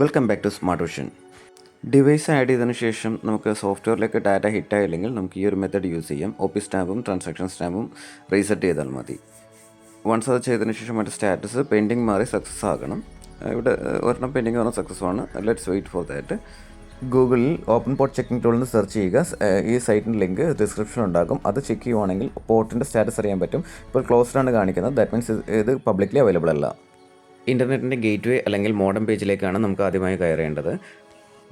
Welcome back to smart vision. Device add ചെയ്തതിനു ശേഷം നമുക്ക് സോഫ്റ്റ്വെയറിലേക്ക് ഡാറ്റ ഹിറ്റായില്ലെങ്കിൽ നമുക്ക് ഈ ഒരു മെത്തേഡ് യൂസ് ചെയ്യാം. ഒ പി സ്റ്റാമ്പും ട്രാൻസാക്ഷൻ സ്റ്റാമ്പും റീസെറ്റ് ചെയ്താൽ മതി. വൺസ് അത് ചെയ്തതിനു ശേഷം അതിൻ്റെ സ്റ്റാറ്റസ് പെൻഡിങ് മാറി സക്സസ് ആകണം. ഇവിടെ ഒരെണ്ണം പെൻഡിങ് പറഞ്ഞാൽ സക്സസ് ആണ്. Let's wait for that. ഗൂഗിളിൽ ഓപ്പൺ പോർട്ട് ചെക്കിംഗ് ടൂളിൽ നിന്ന് സെർച്ച് ചെയ്യുക. ഈ സൈറ്റിൻ്റെ ലിങ്ക് ഡിസ്ക്രിപ്ഷൻ ഉണ്ടാകും. അത് ചെക്ക് ചെയ്യുവാണെങ്കിൽ പോർട്ടിൻ്റെ സ്റ്റാറ്റസ് അറിയാൻ പറ്റും. ഇപ്പോൾ ക്ലോസ്ഡ് ആണ് കാണിക്കുന്നത്. ദാറ്റ് മീൻസ് ഇത് പബ്ലിക്കലി അവൈലബിൾ അല്ല. ഇൻ്റർനെറ്റിൻ്റെ ഗേറ്റ് വേ അല്ലെങ്കിൽ മോഡം പേജിലേക്കാണ് നമുക്ക് ആദ്യമായി കയറേണ്ടത്.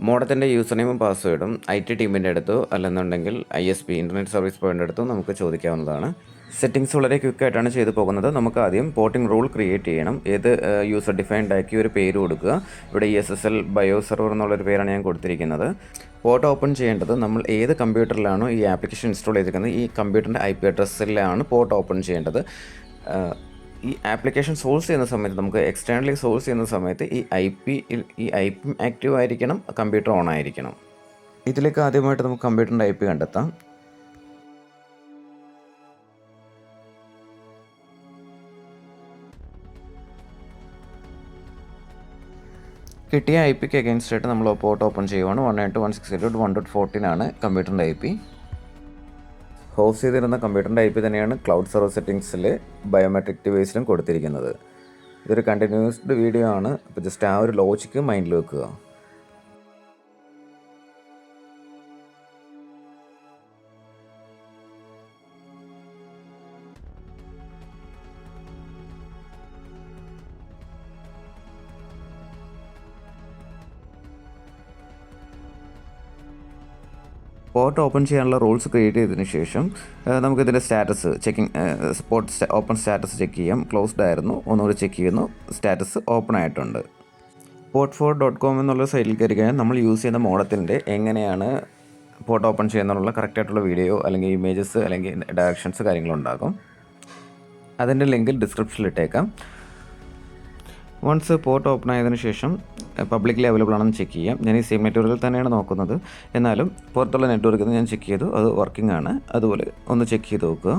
മോഡത്തിൻ്റെ യൂസർ നെയിമും പാസ്വേഡും IT ടീമിൻ്റെ അടുത്തോ അല്ലെന്നുണ്ടെങ്കിൽ ISP ഇൻ്റർനെറ്റ് സർവീസ് പ്രൊവൈഡറിൻ്റെ അടുത്തോ നമുക്ക് ചോദിക്കാവുന്നതാണ്. സെറ്റിങ്സ് വളരെ ക്വിക്കായിട്ടാണ് ചെയ്തു പോകുന്നത്. നമുക്ക് ആദ്യം പോർട്ടിംഗ് റൂൾ ക്രിയേറ്റ് ചെയ്യണം. ഏത് യൂസർ ഡിഫൈൻഡ് ആക്കി ഒരു പേര് കൊടുക്കുക. ഇവിടെ SSL ബയോ സെർവർ എന്നുള്ളൊരു പേരാണ് ഞാൻ കൊടുത്തിരിക്കുന്നത്. പോർട്ട് ഓപ്പൺ ചെയ്യേണ്ടത് നമ്മൾ ഏത് കമ്പ്യൂട്ടറിലാണോ ഈ ആപ്ലിക്കേഷൻ ഇൻസ്റ്റാൾ ചെയ്തിരിക്കുന്നത് ഈ കമ്പ്യൂട്ടറിൻ്റെ IP അഡ്രസ്സിലാണ് പോർട്ട് ഓപ്പൺ ചെയ്യേണ്ടത്. ഈ ആപ്ലിക്കേഷൻ സോഴ്സ് ചെയ്യുന്ന സമയത്ത് നമുക്ക് എക്സ്റ്റേണലി സോഴ്സ് ചെയ്യുന്ന സമയത്ത് ഈ IP ആക്റ്റീവ് ആയിരിക്കണം, കമ്പ്യൂട്ടർ ഓൺ ആയിരിക്കണം. ഇതിലേക്ക് ആദ്യമായിട്ട് നമുക്ക് കമ്പ്യൂട്ടറിൻ്റെ IP കണ്ടെത്താം. കിട്ടിയ IPക്ക് അഗെയിൻസ്റ്റ് ആയിട്ട് നമ്മൾ പോർട്ട് ഓപ്പൺ ചെയ്യുവാണ്. 192.168.1.14 ആണ് കമ്പ്യൂട്ടറിൻ്റെ IP. ഹോസ്റ്റ് ചെയ്തിരുന്ന കമ്പ്യൂട്ടറിൻ്റെ IP തന്നെയാണ് ക്ലൗഡ് സെർവർ സെറ്റിങ്സിൽ ബയോമെട്രിക് ഡിവൈസിലും കൊടുത്തിരിക്കുന്നത്. ഇതൊരു കണ്ടിന്യൂസ്ഡ് വീഡിയോ ആണ്. അപ്പോൾ ജസ്റ്റ് ആ ഒരു ലോജിക്ക് മൈൻഡിൽ വെക്കുക. പോർട്ട് ഓപ്പൺ ചെയ്യാനുള്ള റൂൾസ് ക്രിയേറ്റ് ചെയ്തതിന് ശേഷം നമുക്കിതിൻ്റെ status checking port open status check ചെയ്യാം. ക്ലോസ്ഡ് ആയിരുന്നു, ഒന്നുകൂടി ചെക്ക് ചെയ്യുന്നു, സ്റ്റാറ്റസ് ഓപ്പൺ ആയിട്ടുണ്ട്. port4.com എന്നുള്ള സൈറ്റിൽ കയറി കഴിഞ്ഞാൽ നമ്മൾ യൂസ് ചെയ്യുന്ന മോഡത്തിൻ്റെ എങ്ങനെയാണ് പോർട്ട് ഓപ്പൺ ചെയ്യുന്നതിനുള്ള കറക്റ്റായിട്ടുള്ള വീഡിയോ അല്ലെങ്കിൽ ഇമേജസ് അല്ലെങ്കിൽ ഡയറക്ഷൻസ് കാര്യങ്ങളുണ്ടാകും. അതിൻ്റെ ലിങ്ക് ഡിസ്ക്രിപ്ഷനിൽ ഇട്ടേക്കാം. വൺസ് പോർട്ട് ഓപ്പൺ ആയതിനു ശേഷം പബ്ലിക്കലി അവൈലബിൾ ആണെന്ന് ചെക്ക് ചെയ്യാം. ഞാൻ ഈ സെയിം നെറ്റ്വർക്കിൽ തന്നെയാണ് നോക്കുന്നത്. എന്നാലും പുറത്തുള്ള നെറ്റ്വർക്കിൽ നിന്ന് ഞാൻ ചെക്ക് ചെയ്തു, അത് വർക്കിംഗ് ആണ്. അതുപോലെ ഒന്ന് ചെക്ക് ചെയ്ത് നോക്കുക.